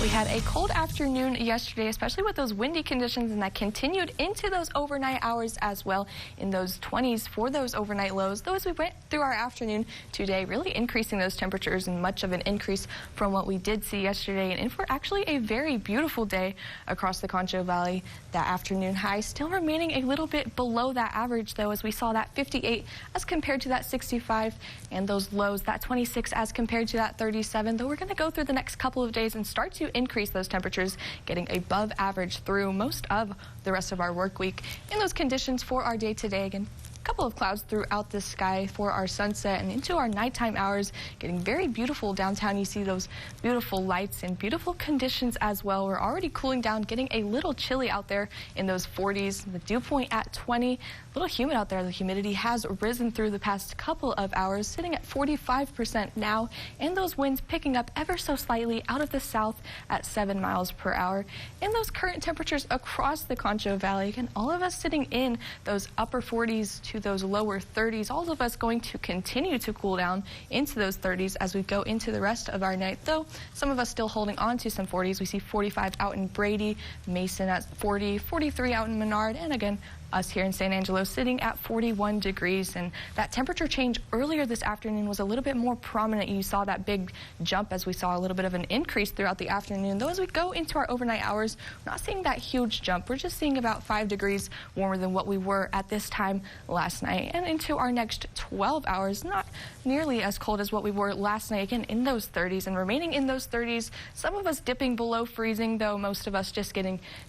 We had a cold afternoon yesterday, especially with those windy conditions, and that continued into those overnight hours as well in those 20s for those overnight lows. Though as we went through our afternoon today, really increasing those temperatures and much of an increase from what we did see yesterday, and in for actually a very beautiful day across the Concho Valley. That afternoon high still remaining a little bit below that average, though, as we saw that 58 as compared to that 65, and those lows, that 26 as compared to that 37. Though we're going to go through the next couple of days and start to increase those temperatures, getting above average through most of the rest of our work week. In those conditions for our day today, again, a couple of clouds throughout the sky for our sunset and into our nighttime hours, getting very beautiful downtown. You see those beautiful lights and beautiful conditions as well. We're already cooling down, getting a little chilly out there in those 40s. The dew point at 20. A little humid out there. The humidity has risen through the past couple of hours, sitting at 45% now, and those winds picking up ever so slightly out of the south at 7 miles per hour. And those current temperatures across the Concho Valley, again, all of us sitting in those upper 40s to those lower 30s. All of us going to continue to cool down into those 30s as we go into the rest of our night, though some of us still holding on to some 40s. We see 45 out in Brady, Mason at 40, 43 out in Menard, and again, us here in San Angelo sitting at 41 degrees. And that temperature change earlier this afternoon was a little bit more prominent. You saw that big jump as we saw a little bit of an increase throughout the afternoon. Though as we go into our overnight hours, we're not seeing that huge jump. We're just seeing about 5 degrees warmer than what we were at this time last night. And into our next 12 hours, not nearly as cold as what we were last night, again in those 30s and remaining in those 30s. Some of us dipping below freezing, though most of us just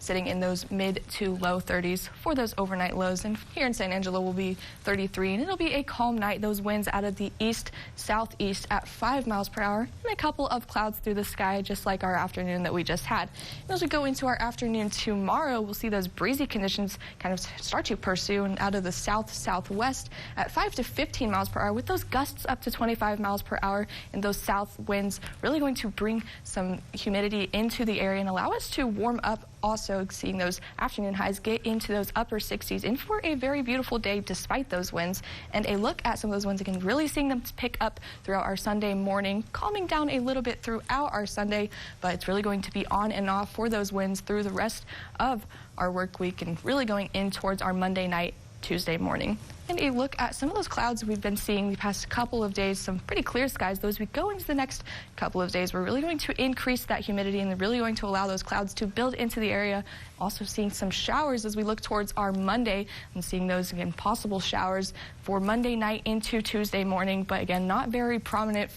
sitting in those mid to low 30s for those overnight lows. And here in San Angelo will be 33, and it'll be a calm night. Those winds out of the east southeast at 5 miles per hour, and a couple of clouds through the sky, just like our afternoon that we just had. And as we go into our afternoon tomorrow, we'll see those breezy conditions kind of start to pursue, and out of the south southwest at 5 to 15 miles per hour, with those gusts up to 25 miles per hour, and those south winds really going to bring some humidity into the area and allow us to warm up. Also seeing those afternoon highs get into those upper 60s, in for a very beautiful day despite those winds. And a look at some of those winds again, really seeing them pick up throughout our Sunday morning, calming down a little bit throughout our Sunday, but it's really going to be on and off for those winds through the rest of our work week and really going in towards our Monday night, Tuesday morning. And a look at some of those clouds we've been seeing the past couple of days, some pretty clear skies. Though as we go into the next couple of days, we're really going to increase that humidity and really going to allow those clouds to build into the area. Also seeing some showers as we look towards our Monday, and seeing those again possible showers for Monday night into Tuesday morning, but again not very prominent,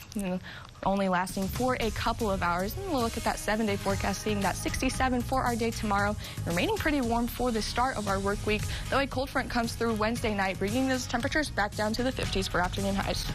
only lasting for a couple of hours. And we'll look at that 7-day forecast, seeing that 67 for our day tomorrow, remaining pretty warm for the start of our work week, though a cold front comes through Wednesday night, bringing those temperatures back down to the 50s for afternoon highs.